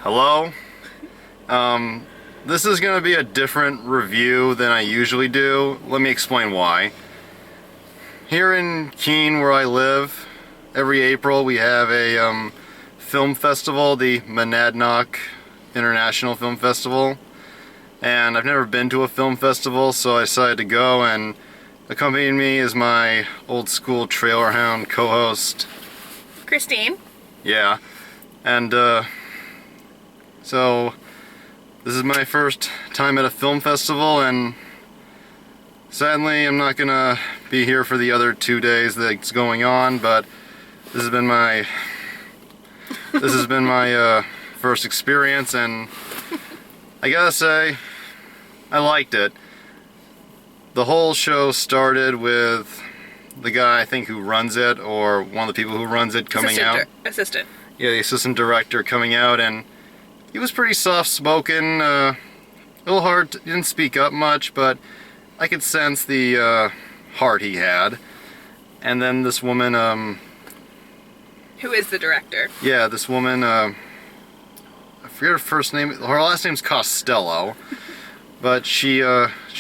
Hello? This is going to be a different review than I usually do. Let me explain why. Here in Keene, where I live, every April we have a film festival, the Monadnock International Film Festival. And I've never been to a film festival, so I decided to go, and accompanying me is my old school trailer hound co-host, Christine. Yeah. And so this is my first time at a film festival, and sadly I'm not gonna be here for the other 2 days that's going on, but this has been my first experience, and I gotta say I liked it. The whole show started with the guy, I think, who runs it, or one of the people who runs it, coming out. Assistant. Yeah, the assistant director coming out, and he was pretty soft-spoken, a little hard, he didn't speak up much, but I could sense the heart he had. And then this woman, Who is the director? yeah, this woman, I forget her first name, her last name's Costello, but she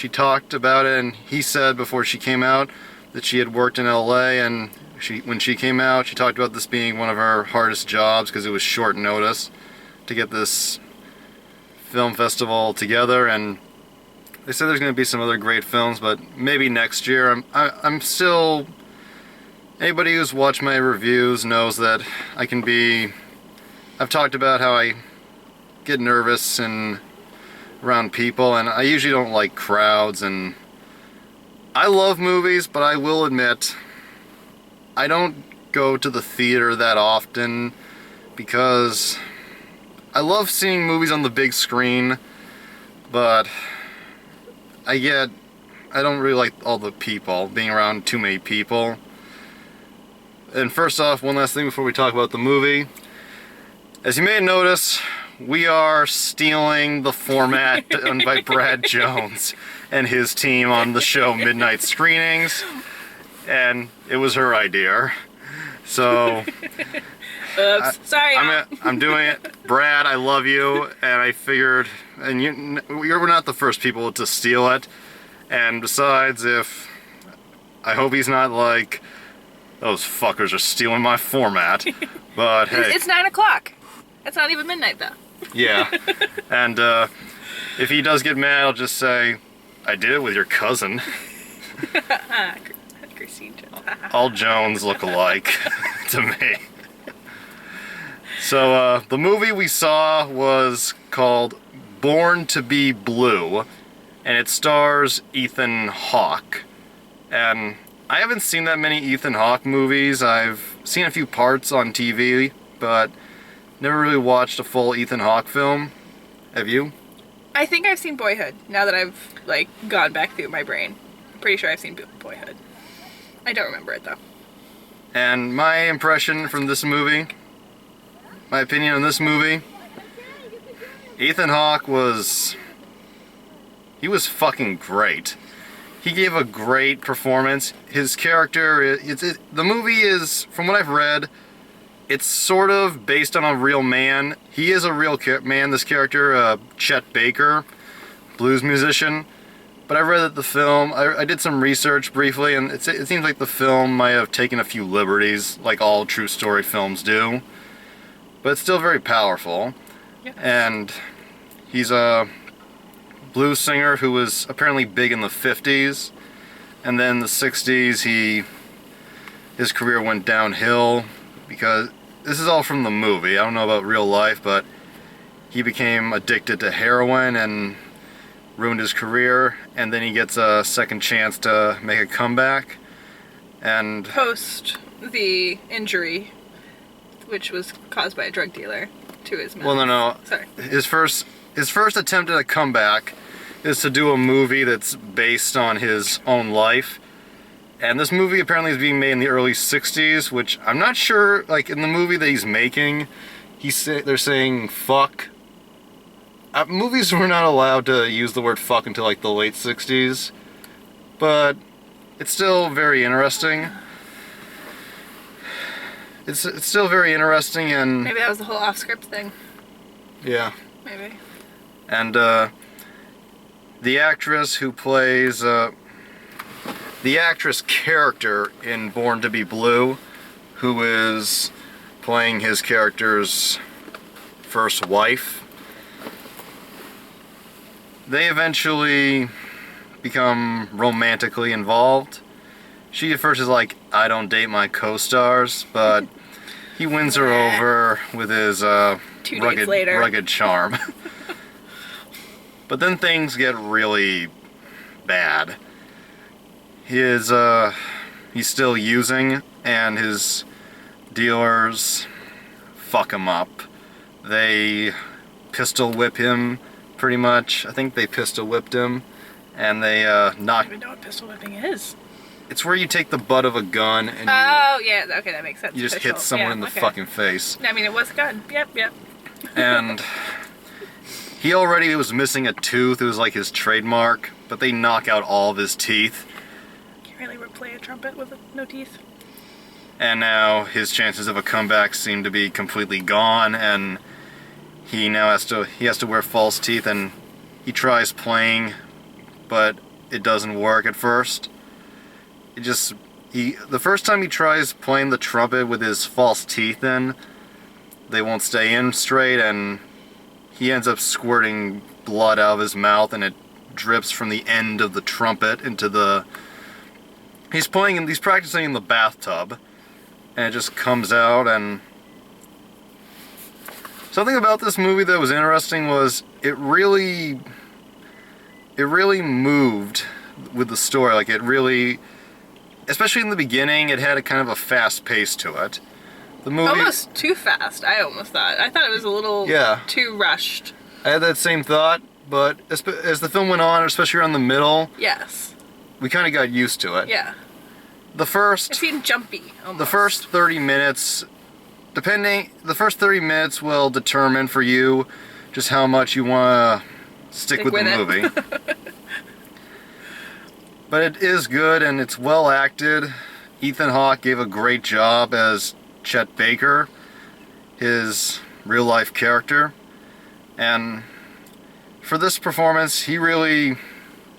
talked about it, and he said before she came out that she had worked in LA, and when she came out, she talked about this being one of her hardest jobs because it was short notice to get this film festival together, and they said there's going to be some other great films, but maybe next year. I'm still, anybody who's watched my reviews knows that I've talked about how I get nervous and around people, and I usually don't like crowds, and I love movies, but I will admit I don't go to the theater that often because I love seeing movies on the big screen, but I don't really like all the people, being around too many people. And first off, one last thing before we talk about the movie. As you may notice, we are stealing the format done by Brad Jones and his team on the show Midnight Screenings, and it was her idea. So Oops, sorry. I'm doing it. Brad, I love you, and I figured, and you're not the first people to steal it. And besides, I hope he's not like, those fuckers are stealing my format. But hey, it's 9 o'clock. It's not even midnight though. Yeah. And if he does get mad, I'll just say, I did it with your cousin. Christine Jones. All Jones look alike to me. So the movie we saw was called Born to Be Blue, and it stars Ethan Hawke. And I haven't seen that many Ethan Hawke movies. I've seen a few parts on TV, but never really watched a full Ethan Hawke film. Have you? I think I've seen Boyhood, now that I've, gone back through my brain. I'm pretty sure I've seen Boyhood. I don't remember it, though. And my impression from this movie, my opinion on this movie, Ethan Hawke was fucking great. He gave a great performance. His character, the movie is, from what I've read, it's sort of based on a real man. He is a real man, this character, Chet Baker, blues musician. But I read that the film, I did some research briefly, and it seems like the film might have taken a few liberties, like all true story films do. But it's still very powerful. Yeah. And he's a blues singer who was apparently big in the 50s. And then in the 60s, his career went downhill because, this is all from the movie, I don't know about real life, but he became addicted to heroin and ruined his career, and then he gets a second chance to make a comeback. And Post the injury, which was caused by a drug dealer to his mouth. well, no. Sorry. His first attempt at a comeback is to do a movie that's based on his own life. And this movie apparently is being made in the early 60s, which I'm not sure, in the movie that he's making, they're saying fuck. Movies were not allowed to use the word fuck until the late 60s, but it's still very interesting. It's still very interesting, and Maybe that was the whole off-script thing. Yeah. Maybe. And the actress who plays the actress character in Born to Be Blue, who is playing his character's first wife, they eventually become romantically involved. She at first is like, I don't date my co-stars, but he wins her over with his 2 dates later. rugged charm. But then things get really bad. He's still using, and his dealers fuck him up. They pistol whip him, pretty much. I think they pistol whipped him, and they I don't even know what pistol whipping is. It's where you take the butt of a gun and Oh, yeah, okay, that makes sense. you just Pistol. hit someone Yeah, in the okay. fucking face. I mean, it was a gun. Yep. And he already was missing a tooth. It was like his trademark, but they knock out all of his teeth. Can you really play a trumpet with no teeth? And now his chances of a comeback seem to be completely gone, and he now has to wear false teeth, and he tries playing, but it doesn't work at first. The first time he tries playing the trumpet with his false teeth in, they won't stay in straight, and he ends up squirting blood out of his mouth, and it drips from the end of the trumpet into the... He's practicing in the bathtub, and it just comes out, and... Something about this movie that was interesting was it really moved with the story. Like, it really... Especially in the beginning, it had a kind of a fast pace to it. The movie... Almost too fast, I almost thought. I thought it was a little too rushed. I had that same thought, but as the film went on, especially around the middle, Yes. we kind of got used to it. Yeah. It It seemed jumpy, almost. The first 30 minutes, the first 30 minutes will determine for you just how much you want to stick with the movie. But it is good, and it's well acted. Ethan Hawke gave a great job as Chet Baker, his real-life character. And for this performance, he really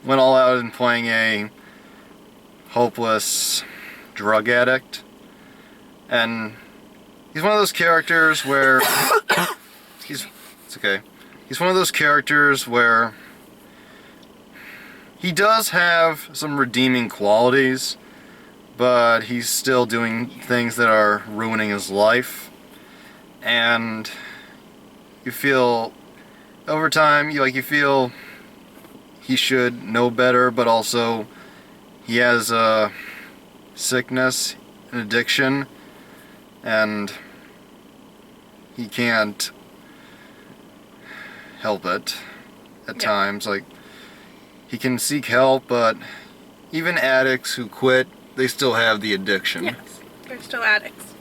went all out in playing a hopeless drug addict. And he's one of those characters where... It's okay. He's one of those characters where... He does have some redeeming qualities, but he's still doing things that are ruining his life. And you feel, over time, you feel he should know better, but also he has a sickness, an addiction, and he can't help it at times. Like, he can seek help, but even addicts who quit, they still have the addiction. Yes, they're still addicts.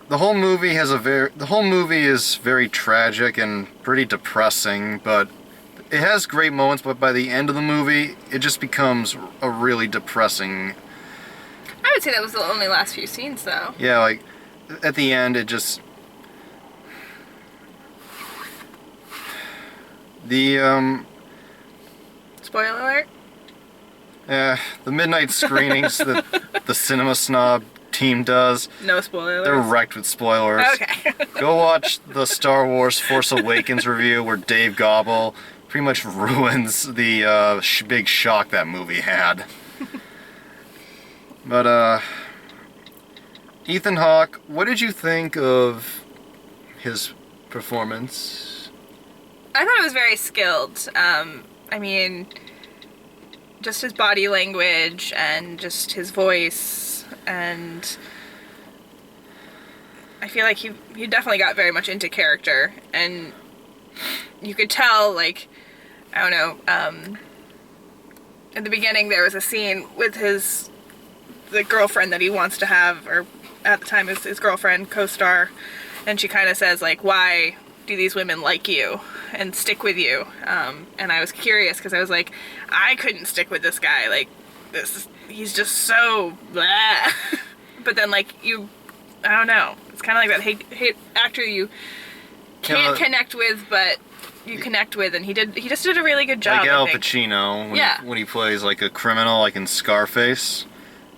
The whole movie is very tragic and pretty depressing, but it has great moments, but by the end of the movie, it just becomes a really depressing... I would say that was the only last few scenes, though. Yeah, like, at the end, it just... Spoiler alert? The midnight screenings that the Cinema Snob team does, No spoiler they're alerts. wrecked with spoilers. Okay. Go watch the Star Wars Force Awakens review where Dave Gobble pretty much ruins the big shock that movie had. But, Ethan Hawke, what did you think of his performance? I thought it was very skilled. I mean, just his body language and just his voice, and I feel like he definitely got very much into character, and you could tell, like, I don't know, in the beginning there was a scene with the girlfriend that he wants to have, or at the time his girlfriend, co-star, and she kind of says, like, why do these women like you and stick with you? And I was curious because I was like, I couldn't stick with this guy. Like, he's just so blah. But then, like, I don't know. It's kind of like that hate actor you can't Yeah, connect with, but you connect with, and he just did a really good job. like I Al think. Pacino Yeah. when he plays like a criminal, like in Scarface.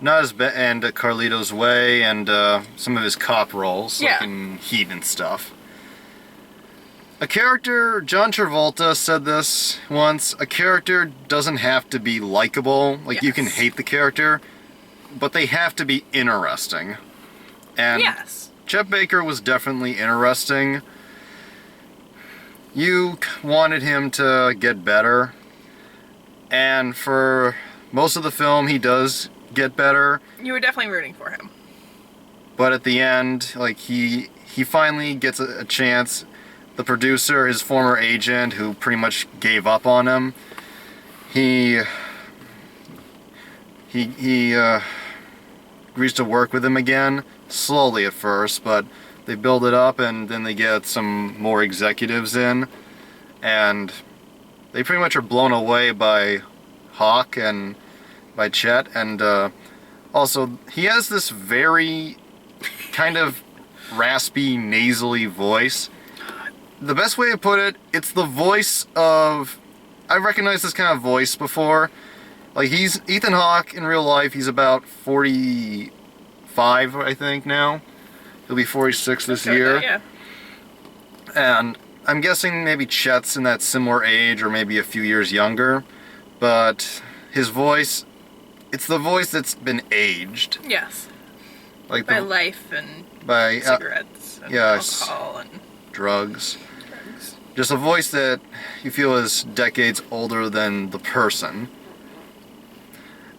Not as bad, and Carlito's Way, and some of his cop roles, like Yeah. in Heat and stuff. A character, John Travolta said this once, a character doesn't have to be likable, like you can Yes. hate the character, but they have to be interesting. And Yes. Chet Baker was definitely interesting. You wanted him to get better, and for most of the film he does get better, You were definitely rooting for him. but at the end, like he finally gets a chance. The producer, his former agent, who pretty much gave up on him, he agrees to work with him again, slowly at first, but they build it up, and then they get some more executives in, and they pretty much are blown away by Hawk and by Chet, and also he has this very kind of raspy, nasally voice. The best way to put it, it's the voice of... I've recognized this kind of voice before. Like, he's Ethan Hawke in real life. He's about 45, I think, now. He'll be 46 this year. Yeah. And I'm guessing maybe Chet's in that similar age, or maybe a few years younger. But his voice, it's the voice that's been aged. Yes. Like By life and by cigarettes and yes. alcohol and drugs. drugs. Just a voice that you feel is decades older than the person.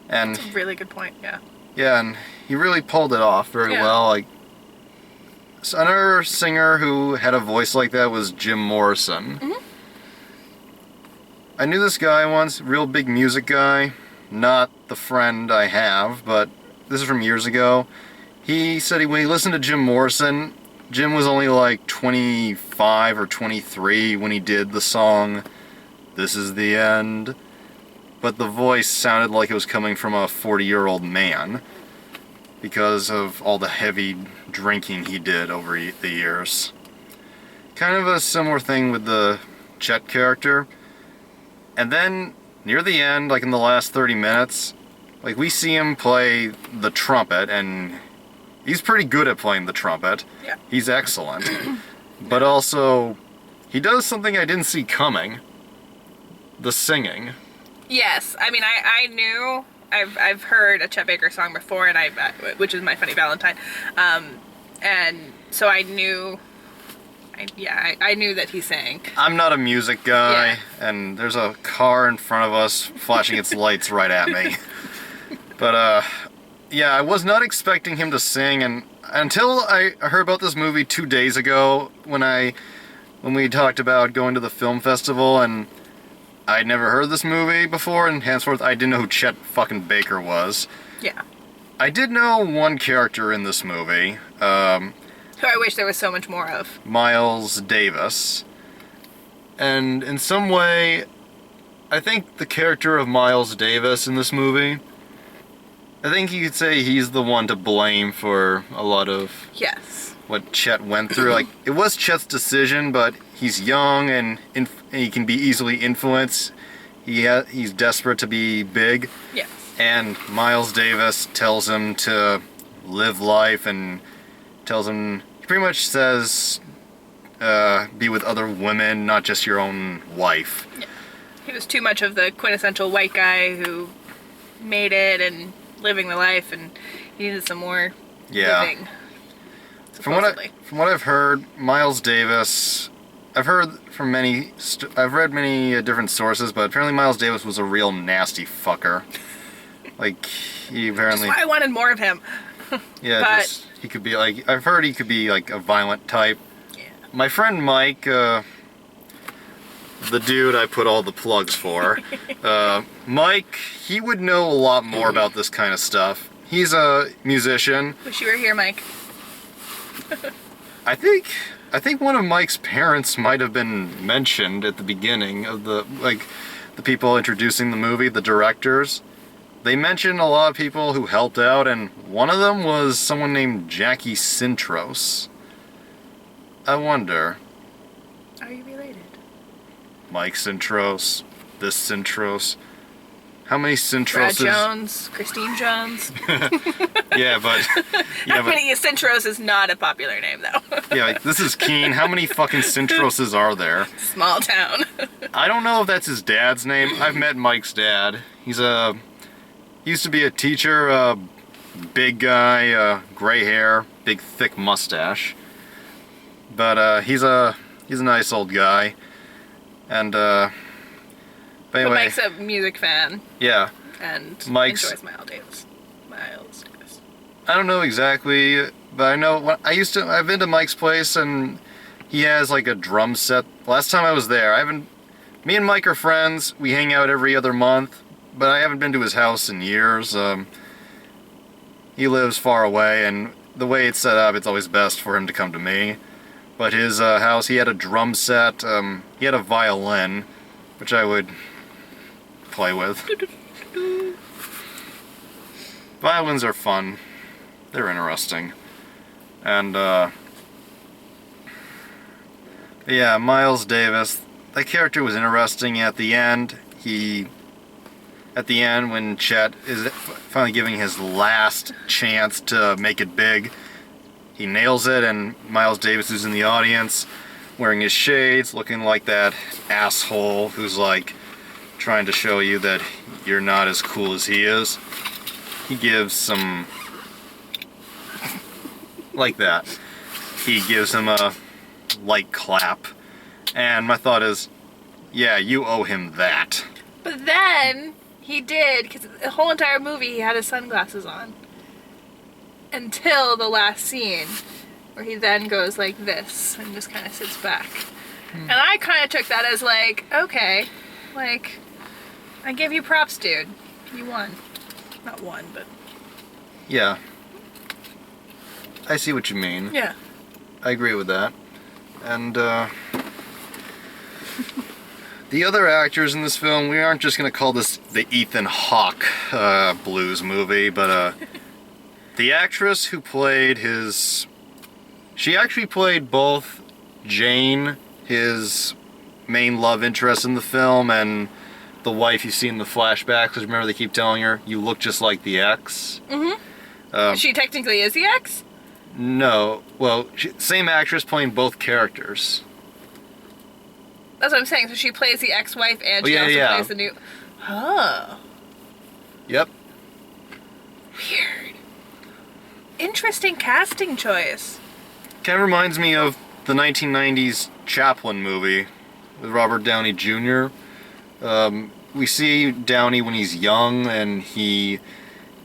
And That's a really good point. Yeah. yeah, and he really pulled it off very Yeah. well. Like, another singer who had a voice like that was Jim Morrison. Mhm. I knew this guy once, real big music guy. Not the friend I have, but this is from years ago. He said when he listened to Jim Morrison, Jim was only like 25 or 23 when he did the song "This Is the End," but the voice sounded like it was coming from a 40-year-old man because of all the heavy drinking he did over the years. Kind of a similar thing with the Chet character. And then near the end, like in the last 30 minutes, like we see him play the trumpet, and he's pretty good at playing the trumpet. Yeah. He's excellent. But also, he does something I didn't see coming. The singing. Yes. I mean, I knew. I've heard a Chet Baker song before, and which is My Funny Valentine, and so I knew. I knew that he sang. I'm not a music guy, Yeah. and there's a car in front of us flashing its lights right at me. But, yeah, I was not expecting him to sing, and until I heard about this movie 2 days ago, when we talked about going to the film festival, and I'd never heard this movie before, and henceforth I didn't know who Chet fucking Baker was. Yeah. I did know one character in this movie, Who I wish there was so much more of. Miles Davis. And in some way, I think the character of Miles Davis in this movie, I think you could say he's the one to blame for a lot of Yes. what Chet went through. Like, it was Chet's decision, but he's young and he can be easily influenced. He's desperate to be big. Yes. And Miles Davis tells him to live life, and tells him, he pretty much says, be with other women, not just your own wife. Yeah. He was too much of the quintessential white guy who made it and living the life, and he needed some more living. From what I've heard, Miles Davis, I've read many different sources, but apparently Miles Davis was a real nasty fucker. Like, he apparently... That's why I wanted more of him. Yeah, But- he could be like, I've heard he could be like a violent type. Yeah. My friend Mike, the dude I put all the plugs for, Mike, he would know a lot more about this kind of stuff. He's a musician. Wish you were here, Mike. I think one of Mike's parents might have been mentioned at the beginning of the people introducing the movie, the directors. They mentioned a lot of people who helped out, and one of them was someone named Jackie Sintros. I wonder. Mike Sintros, this Sintros. How many Brad Sintroses? Jones, Christine Jones. Yeah, but How many Sintros is not a popular name though. yeah, like, this is Keen. How many fucking Sintroses are there? Small town. I don't know if that's his dad's name. I've met Mike's dad. He used to be a teacher, big guy, gray hair, big thick mustache. But he's a nice old guy. And but But anyway, Mike's a music fan yeah. and Mike's- enjoys Miles Davis. Miles Davis. I don't know exactly, but I know I've been to Mike's place and he has like a drum set. Last time I was there, me and Mike are friends. We hang out every other month, but I haven't been to his house in years. He lives far away, and the way it's set up, it's always best for him to come to me. But his house, he had a drum set. He had a violin, which I would play with. Violins are fun. They're interesting. And, yeah, Miles Davis. That character was interesting at the end. When Chet is finally giving his last chance to make it big, he nails it, and Miles Davis is in the audience, wearing his shades, looking like that asshole who's like trying to show you that you're not as cool as he is. He gives some like that. He gives him a light clap, and my thought is, yeah, you owe him that. But then he did, because the whole entire movie he had his sunglasses on. Until the last scene, where he then goes like this and just kind of sits back. And I kind of took that as like, okay, like, I give you props, dude. You won. Not won, but... Yeah. I see what you mean. Yeah. I agree with that. And, the other actors in this film, we aren't just going to call this the Ethan Hawke blues movie, but the actress who played she actually played both Jane, his main love interest in the film, and the wife you see in the flashbacks, because remember they keep telling her, you look just like the ex. Mm-hmm. She technically is the ex? No. Well, same actress playing both characters. That's what I'm saying. So she plays the ex-wife and she also plays the new... Oh. Yep. Weird. Interesting casting choice. Kind of reminds me of the 1990s Chaplin movie with Robert Downey Jr. We see Downey when he's young and he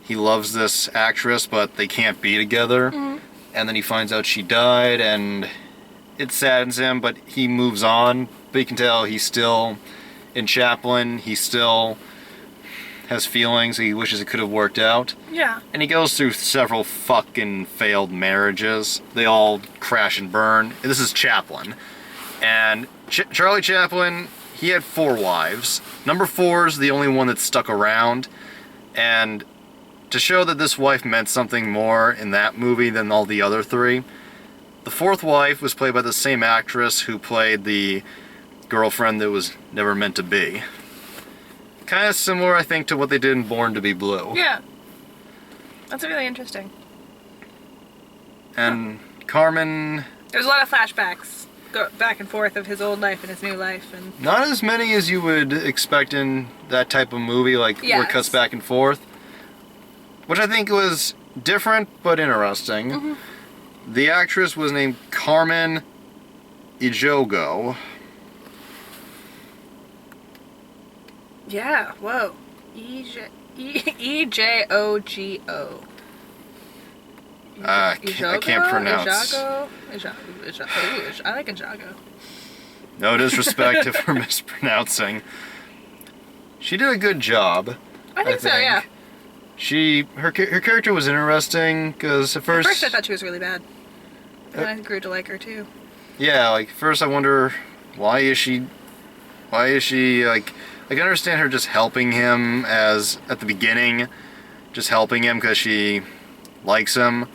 loves this actress, but they can't be together. Mm-hmm. And then he finds out she died, and it saddens him, but he moves on. But you can tell he's still, in Chaplin, he still has feelings. He wishes it could have worked out. Yeah. And he goes through several fucking failed marriages. They all crash and burn. This is Chaplin. And Charlie Chaplin, he had 4 wives. Number 4 is the only one that stuck around. And to show that this wife meant something more in that movie than all the other 3, the 4th wife was played by the same actress who played the girlfriend that was never meant to be. Kind of similar, I think, to what they did in Born to be Blue. Yeah. That's really interesting. And Carmen... There's a lot of flashbacks go back and forth of his old life and his new life. And Not as many as you would expect in that type of movie, like where it cuts back and forth. Which I think was different, but interesting. Mm-hmm. The actress was named Carmen Ejogo. Yeah, whoa. E-J-O-G-O. I can't pronounce. I like Ejago. No disrespect if we're mispronouncing. She did a good job. I think so, yeah. Her character was interesting, because at first I thought she was really bad. And then I grew to like her too. Yeah, like first I wonder, why is she like, I can understand her just helping him at the beginning, just helping him because she likes him,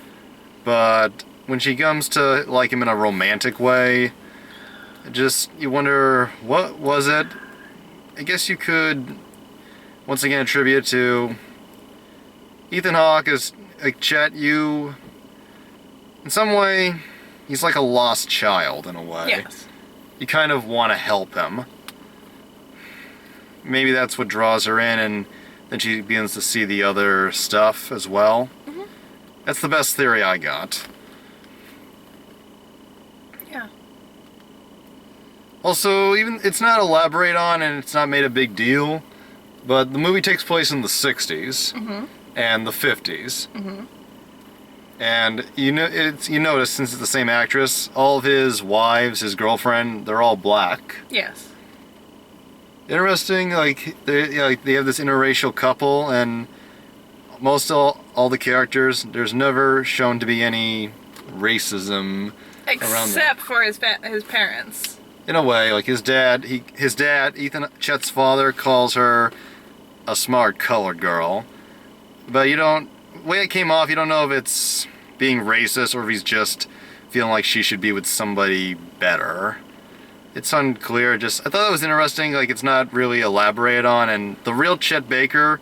but when she comes to like him in a romantic way, Just, you wonder, what was it? I guess you could, once again, attribute to Ethan Hawke as, like, Chet, in some way, he's like a lost child in a way. Yes. You kind of want to help him. Maybe that's what draws her in, and then she begins to see the other stuff as well. Mm-hmm. That's the best theory I got. Yeah. Also, even it's not elaborated on and it's not made a big deal, but the movie takes place in the 60s and the 50s. Mm-hmm. And you notice, since it's the same actress, all of his wives, his girlfriend, they're all black. Yes. Interesting, like they have this interracial couple, and most all the characters, there's never shown to be any racism around them. Except for his parents. In a way, like his dad, Chet's father, calls her a smart colored girl, but the way it came off, you don't know if it's being racist or if he's just feeling like she should be with somebody better. It's unclear. I thought it was interesting. Like, it's not really elaborated on. And the real Chet Baker,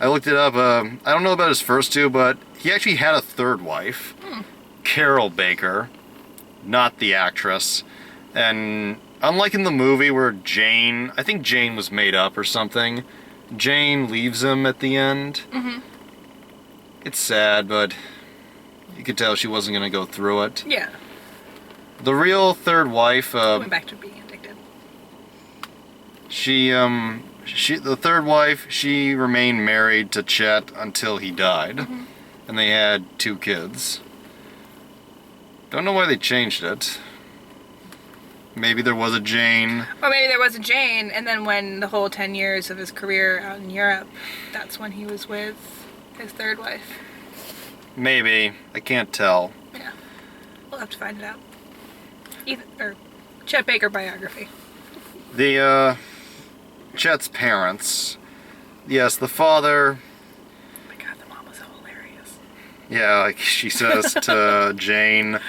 I looked it up. I don't know about his first two, but he actually had a third wife, Carol Baker, not the actress. And unlike in the movie where I think Jane was made up or something, Jane leaves him at the end. Mm-hmm. It's sad, but you could tell she wasn't going to go through it. Yeah. The real third wife, Went back to being addicted. the third wife, she remained married to Chet until he died, and they had 2 kids. Don't know why they changed it. Maybe there was a Jane. Or maybe there was a Jane, and then when the whole 10 years of his career out in Europe, that's when he was with his third wife. Maybe. I can't tell. Yeah. We'll have to find it out. Chet Baker biography. The, Chet's parents. Yes, the father. Oh my god, the mom was so hilarious. Yeah, like she says to Jane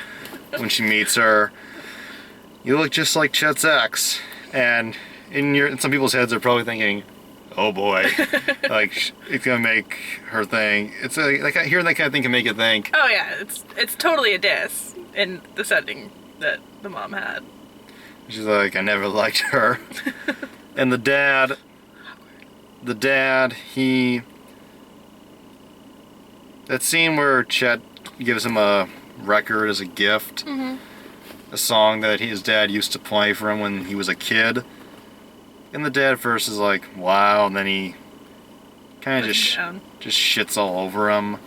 when she meets her, "You look just like Chet's ex." And in some people's heads, they're probably thinking, "Oh boy," like it's gonna make her think. It's like hearing that kind of thing can make you think. Oh yeah, it's totally a diss in the setting that the mom had. She's like, "I never liked her." And the dad, that scene where Chet gives him a record as a gift, a song that his dad used to play for him when he was a kid. And the dad first is like, wow, and then he kind of just shits all over him.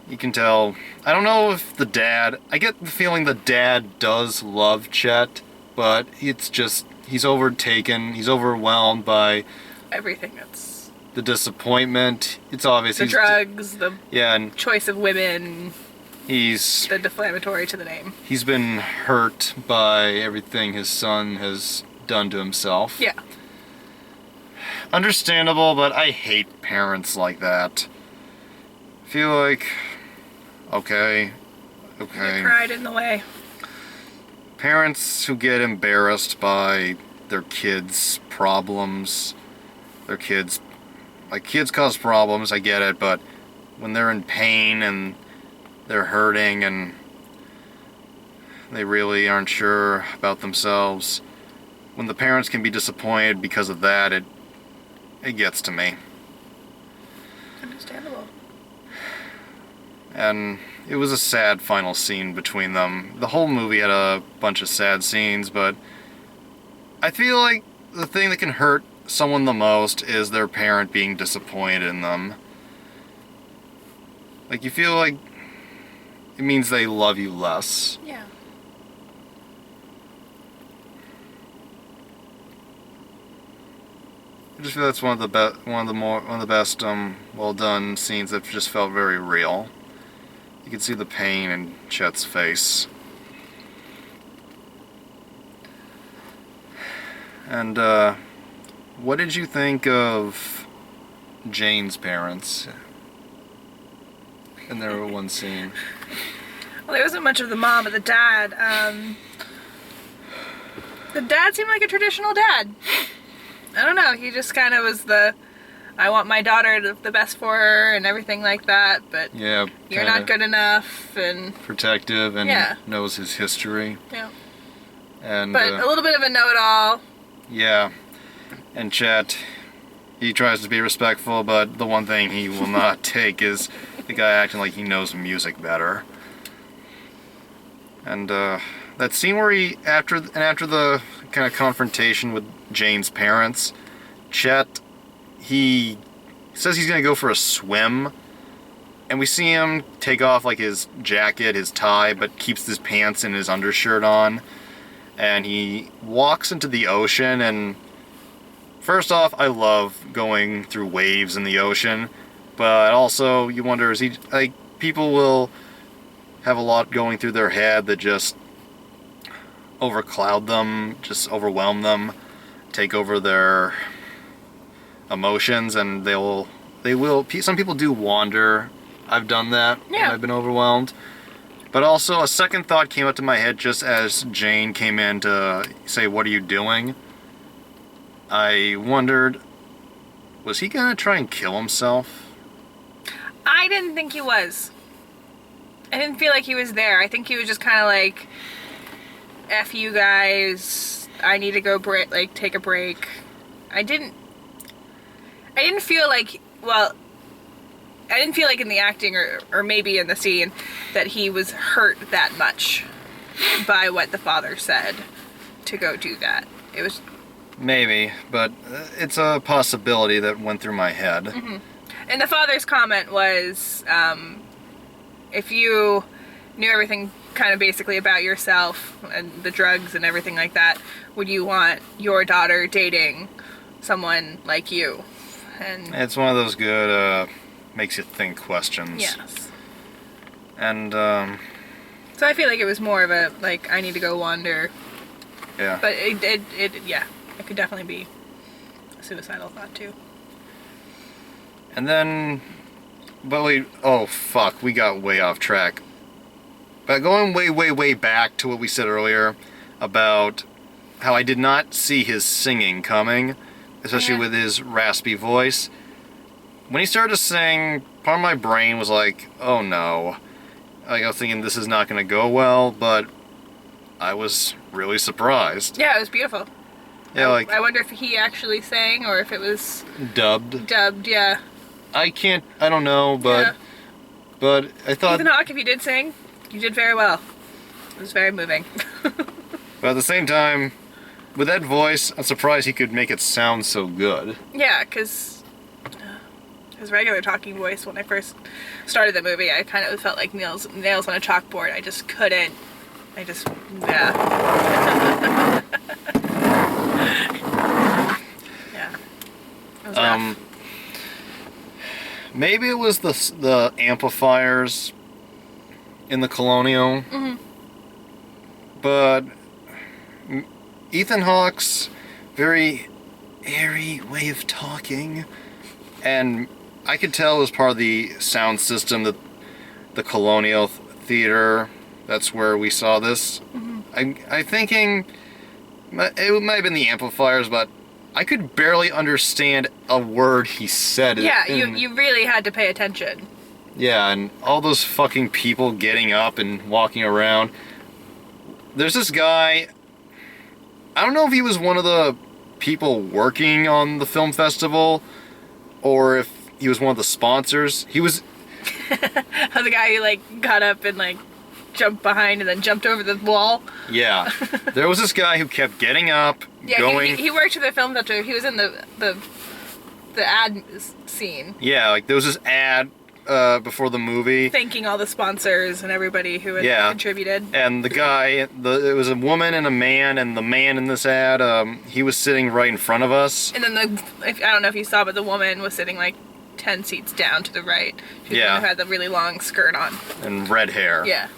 You can tell. I don't know if I get the feeling the dad does love Chet, but it's just, he's overwhelmed by everything that's the disappointment. It's obvious. The drugs, and choice of women, the defamatory to the name. He's been hurt by everything his son has done to himself. Yeah. Understandable, but I hate parents like that. I feel like, okay. Get pride in the way. Parents who get embarrassed by their kids' problems, kids cause problems, I get it, but when they're in pain and they're hurting and they really aren't sure about themselves, when the parents can be disappointed because of that, it gets to me. Understandable. And it was a sad final scene between them. The whole movie had a bunch of sad scenes, but I feel like the thing that can hurt someone the most is their parent being disappointed in them. Like, you feel like it means they love you less. Yeah. I just feel that's one of the best well done scenes that just felt very real. You could see the pain in Chet's face. And what did you think of Jane's parents in their one scene? Well, there wasn't much of the mom, but the dad, The dad seemed like a traditional dad. I don't know, he just kind of was I want my daughter the best for her and everything like that, but Yeah. you're not good enough, and Protective and Yeah. knows his history. yeah. And But a little bit of a know-it-all. yeah. And Chet, he tries to be respectful, but the one thing he will not take is the guy acting like he knows music better. And that scene where after the kind of confrontation with Jane's parents, Chet, he says he's gonna go for a swim, and we see him take off like his jacket, his tie, but keeps his pants and his undershirt on, and he walks into the ocean. And first off, I love going through waves in the ocean, but also you wonder, is he like, people will have a lot going through their head that just overcloud them, just overwhelm them, take over their emotions, and they will. Some people do wander. I've done that. Yeah. When I've been overwhelmed. But also, a second thought came up to my head just as Jane came in to say, "What are you doing?" I wondered, was he gonna try and kill himself? I didn't think he was. I didn't feel like he was there. I think he was just kind of like, F you guys, I need to go take a break. I didn't feel like, well, I didn't feel like in the acting or maybe in the scene that he was hurt that much by what the father said to go do that. It was... Maybe, but it's a possibility that went through my head. Mm-hmm. And the father's comment was, if you knew everything kind of basically about yourself and the drugs and everything like that, would you want your daughter dating someone like you? And it's one of those good, makes you think questions. yes. And, so I feel like it was more of a, like, I need to go wander. yeah. But yeah, it could definitely be a suicidal thought too. And then, but oh fuck, we got way off track. But going way back to what we said earlier about how I did not see his singing coming, especially Yeah. with his raspy voice. When he started to sing, part of my brain was like, oh no. Like, I was thinking this is not going to go well, but I was really surprised. Yeah, it was beautiful. Yeah, like, I wonder if he actually sang or if it was dubbed. yeah. I don't know, but Yeah. but I thought, Ethan Hawke, if you did sing, you did very well. It was very moving. but at the same time, with that voice, I'm surprised he could make it sound so good. Yeah, because his regular talking voice, when I first started the movie, I kind of felt like nails on a chalkboard. I just couldn't. Yeah. Yeah. It was rough. Maybe it was the amplifiers in the Colonial, but Ethan Hawke's very airy way of talking, and I could tell it was part of the sound system that the Colonial Theater. That's where we saw this. I'm thinking it might have been the amplifiers, but I could barely understand a word he said. Yeah, you really had to pay attention. Yeah, and all those fucking people getting up and walking around. There's this guy, I don't know if he was one of the people working on the film festival, or if he was one of the sponsors. He was... The guy who, like, got up and, like, jumped behind and then jumped over the wall. Yeah. There was this guy who kept getting up, Yeah, going... he worked for the film festival. He was in the ad scene. Yeah, like there was this ad before the movie. Thanking all the sponsors and everybody who had contributed. And the guy, it was a woman and a man, and the man in this ad, he was sitting right in front of us. And then I don't know if you saw, but the woman was sitting like 10 seats down to the right. She was the one who had the really long skirt on. And red hair. Yeah.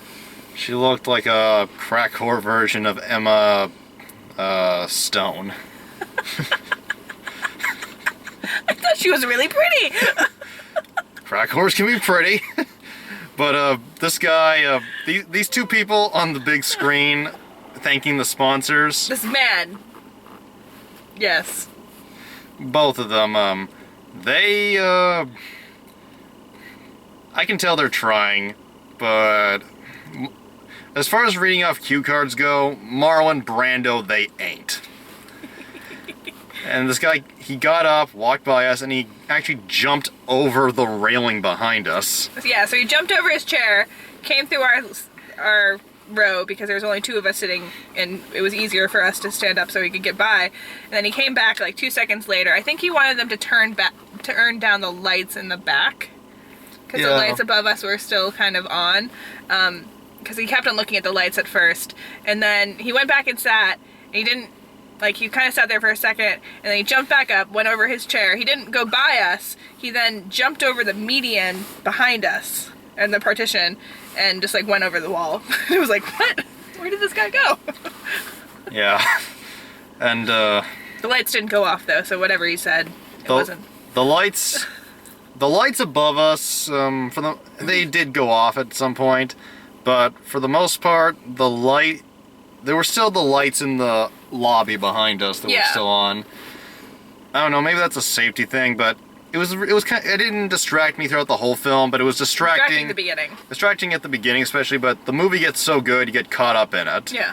She looked like a crack whore version of Emma Stone. I thought she was really pretty. Crack whores can be pretty. But this guy, these two people on the big screen thanking the sponsors. This man. Yes. Both of them, they, I can tell they're trying, but as far as reading off cue cards go, Marlon Brando, they ain't. And this guy, he got up, walked by us, and he actually jumped over the railing behind us. Yeah, so he jumped over his chair, came through our row because there was only 2 of us sitting, and it was easier for us to stand up so he could get by. And then he came back like 2 seconds later. I think he wanted them to turn down the lights in the back because the lights above us were still kind of on. Because he kept on looking at the lights at first, and then he went back and sat. And he didn't. Like, he kind of sat there for a second, and then he jumped back up, went over his chair. He didn't go by us. He then jumped over the median behind us and the partition and just, like, went over the wall. It was like, what? Where did this guy go? Yeah. And, the lights didn't go off, though, so whatever he said, it wasn't. The lights above us, they did go off at some point, but for the most part, there were still the lights in the lobby behind us that were still on. I don't know, maybe that's a safety thing, but it was kind of, it didn't distract me throughout the whole film, but it was distracting. At the beginning. Distracting at the beginning, especially, but the movie gets so good, you get caught up in it. Yeah.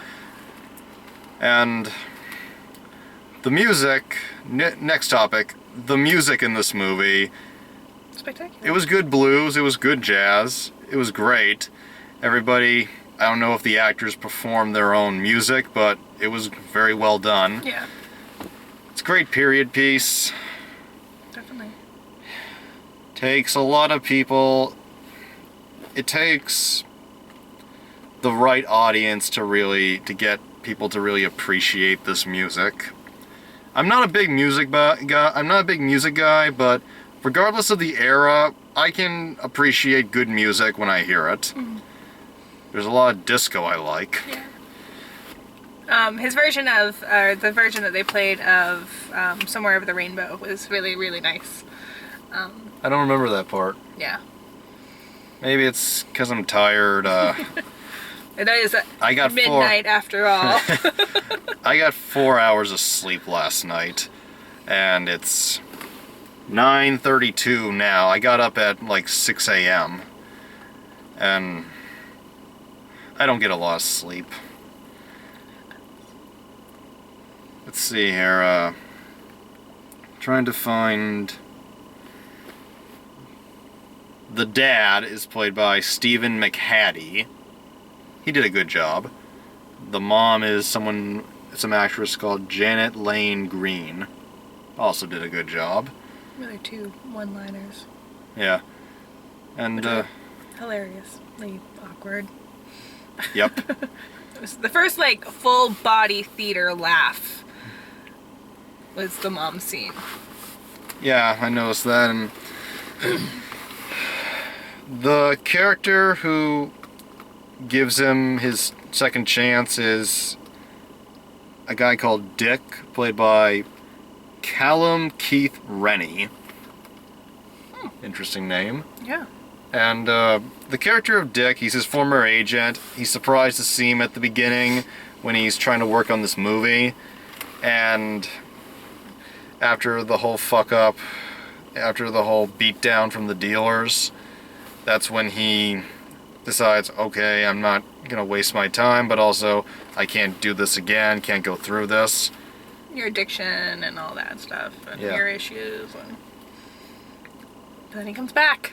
And the music, next topic, the music in this movie. Spectacular. It was good blues, it was good jazz, it was great. Everybody, I don't know if the actors performed their own music, but it was very well done. Yeah. It's a great period piece. Definitely. Takes a lot of people. It takes the right audience to get people to really appreciate this music. I'm not a big music guy, but regardless of the era, I can appreciate good music when I hear it. Mm-hmm. There's a lot of disco I like. Yeah. His version of, the version that they played of Somewhere Over the Rainbow was really, really nice. I don't remember that part. Yeah. Maybe it's because I'm tired. It is I got midnight after all. I got 4 hours of sleep last night, and it's 9:32 now. I got up at like 6 a.m. and I don't get a lot of sleep. Let's see here, trying to find... The dad is played by Stephen McHattie. He did a good job. The mom is some actress called Janet Lane Green. Also did a good job. Really 2 one-liners. Yeah. And, hilariously awkward. Yep. It was the first, like, full-body theater laugh was the mom scene. Yeah, I noticed that, and the character who gives him his second chance is a guy called Dick, played by Callum Keith Rennie. Interesting name. Yeah. And the character of Dick, he's his former agent. He's surprised to see him at the beginning when he's trying to work on this movie. And after the whole fuck-up, after the whole beatdown from the dealers, that's when he decides, okay, I'm not going to waste my time, but also I can't do this again, can't go through this. Your addiction and all that stuff, and your issues. And then he comes back.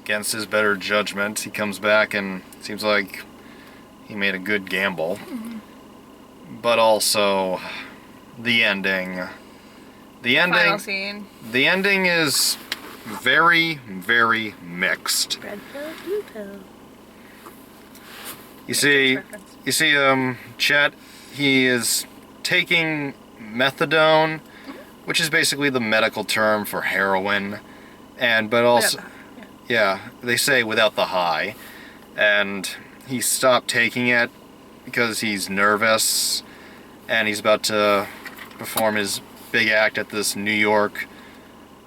Against his better judgment, he comes back and seems like he made a good gamble. Mm-hmm. But also, the ending. Final scene. The ending is very, very mixed. Red pill, blue pill. You see, Chet, he is taking methadone, which is basically the medical term for heroin, but also, they say without the high, and he stopped taking it because he's nervous, and he's about to perform his big act at this New York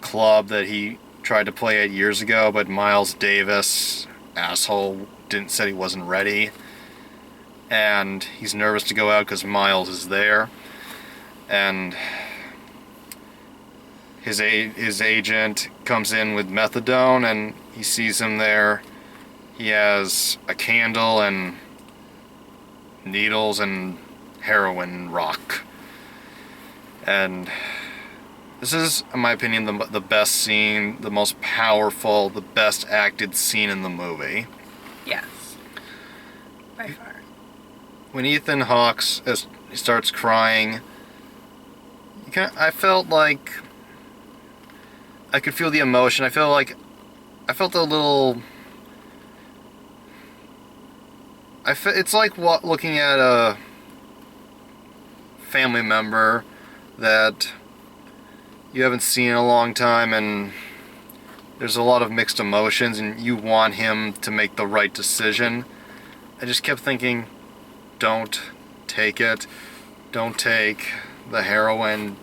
club that he tried to play at years ago, but Miles Davis, asshole, said he wasn't ready. and he's nervous to go out because Miles is there, and his agent comes in with methadone, and he sees him there. He has a candle and needles and heroin rock, and this is, in my opinion, the best scene, the most powerful, the best acted scene in the movie. Yes. By far. When Ethan Hawke's he starts crying, I felt like I could feel the emotion. I felt a little. It's like looking at a family member that you haven't seen in a long time, and there's a lot of mixed emotions, and you want him to make the right decision. I just kept thinking, don't take it. Don't take the heroin.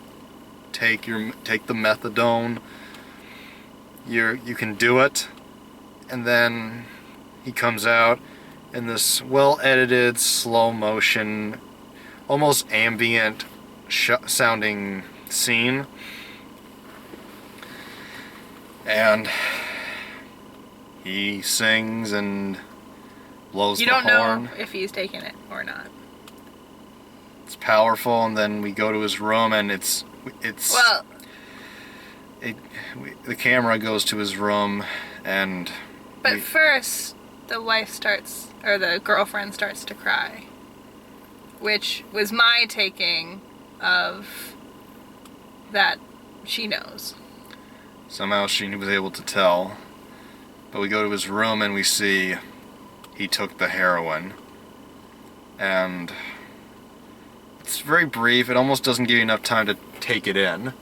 Take the methadone. You can do it. And then he comes out in this well-edited, slow-motion, almost ambient sounding scene. And he sings and blows the horn. You don't know if he's taking it or not. It's powerful, and then we go to his room, and Well, the camera goes to his room, and but first the girlfriend starts to cry, which was my taking of that she knows. somehow she was able to tell. But we go to his room, and we see he took the heroin, and it's very brief. It almost doesn't give you enough time to take it in.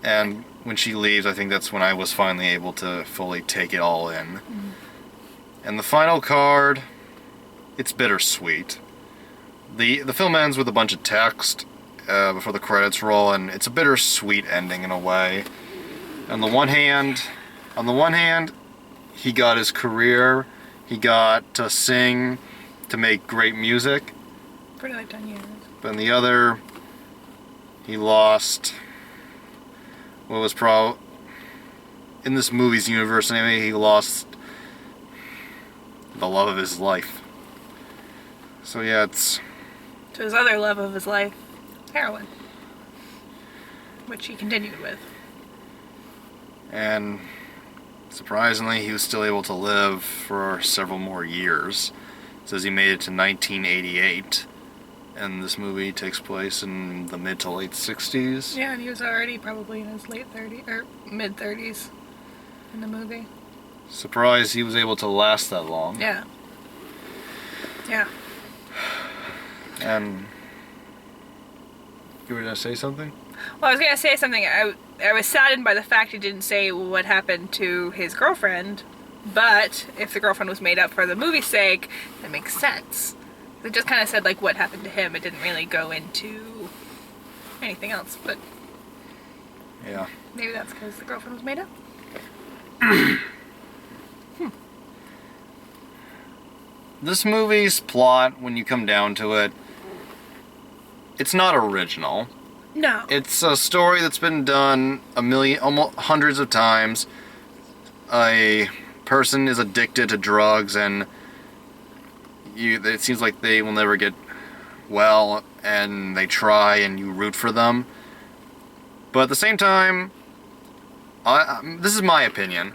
And when she leaves, I think that's when I was finally able to fully take it all in. Mm-hmm. And the final card, it's bittersweet. The film ends with a bunch of text before the credits roll, and it's a bittersweet ending in a way. On the one hand, he got his career. He got to sing, to make great music. Pretty like 10 years. But on the other, he lost what was in this movie's universe anyway, he lost the love of his life. So yeah, it's To his other love of his life, heroin, which he continued with. And surprisingly, he was still able to live for several more years. It says he made it to 1988, and this movie takes place in the mid to late 60s. Yeah, and he was already probably in his late 30s or mid 30s in the movie. Surprised he was able to last that long. Yeah. Yeah. And you were gonna say something? Well, I was gonna say something. I was saddened by the fact he didn't say what happened to his girlfriend, but if the girlfriend was made up for the movie's sake, that makes sense. It just kind of said like what happened to him. It didn't really go into anything else, but Yeah. maybe that's because the girlfriend was made up. This movie's plot, when you come down to it, it's not original. No. It's a story that's been done almost hundreds of times. A person is addicted to drugs, and it seems like they will never get well, and they try, and you root for them. But at the same time, this is my opinion.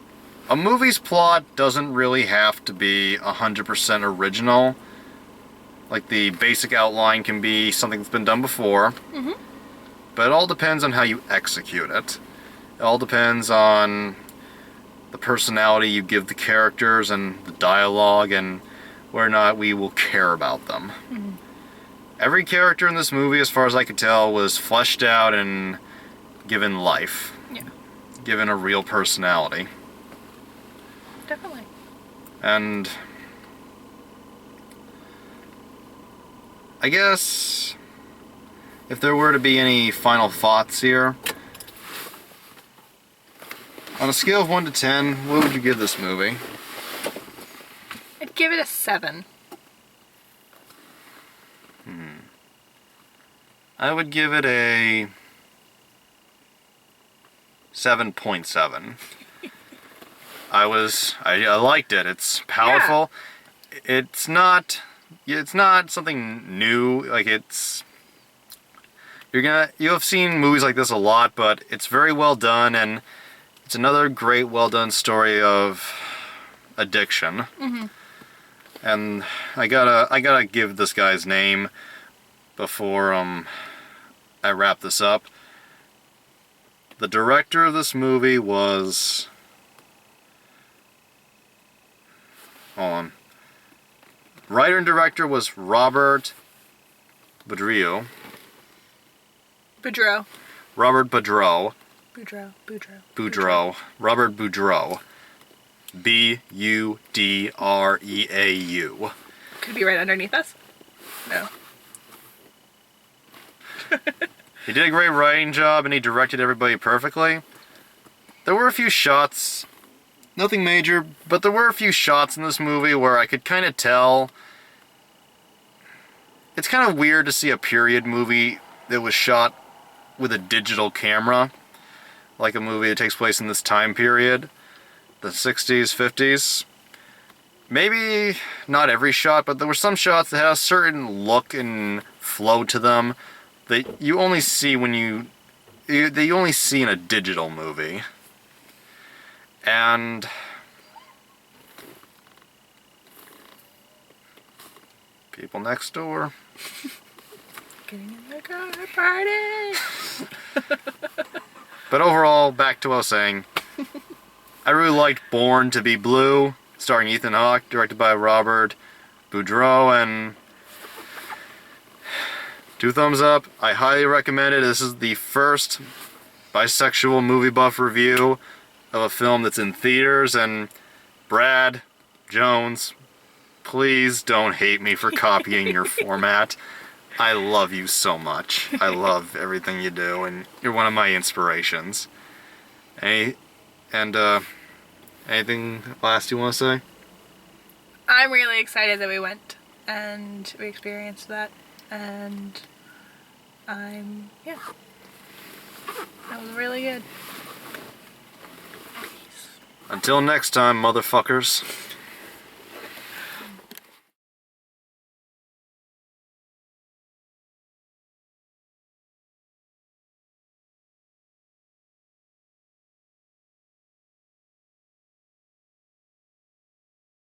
A movie's plot doesn't really have to be 100% original. Like, the basic outline can be something that's been done before. Mm-hmm. But it all depends on how you execute it. It all depends on the personality you give the characters and the dialogue and whether or not we will care about them. Mm-hmm. Every character in this movie, as far as I could tell, was fleshed out and given life. Yeah. Given a real personality. Definitely. And I guess if there were to be any final thoughts here, on a scale of 1 to 10, what would you give this movie? I'd give it a 7. I would give it a 7.7. I liked it. It's powerful. It's not something new. Like you have seen movies like this a lot, but it's very well done, and it's another great well done story of addiction. And I gotta give this guy's name before I wrap this up. The director of this movie was, hold on. Writer and director was Robert Boudreau. Boudreau. Robert Boudreau. Boudreau. Boudreau. Robert Boudreau. Budreau. Could it be right underneath us? No. He did a great writing job and he directed everybody perfectly. There were a few shots, nothing major, but there were a few shots in this movie where I could kind of tell. It's kind of weird to see a period movie that was shot with a digital camera, like a movie that takes place in this time period, the 60s, 50s. Maybe not every shot, but there were some shots that had a certain look and flow to them that you only see that you only see in a digital movie. And people next door. Getting in the car party. But overall, back to what I was saying, I really liked Born to Be Blue, starring Ethan Hawke, directed by Robert Boudreau, and 2 thumbs up. I highly recommend it. This is the first Bisexual Movie Buff review of a film that's in theaters, and Brad Jones, please don't hate me for copying your format. I love you so much. I love everything you do, and you're one of my inspirations. Anything last you want to say? I'm really excited that we went and we experienced that, and that was really good. Until next time, motherfuckers.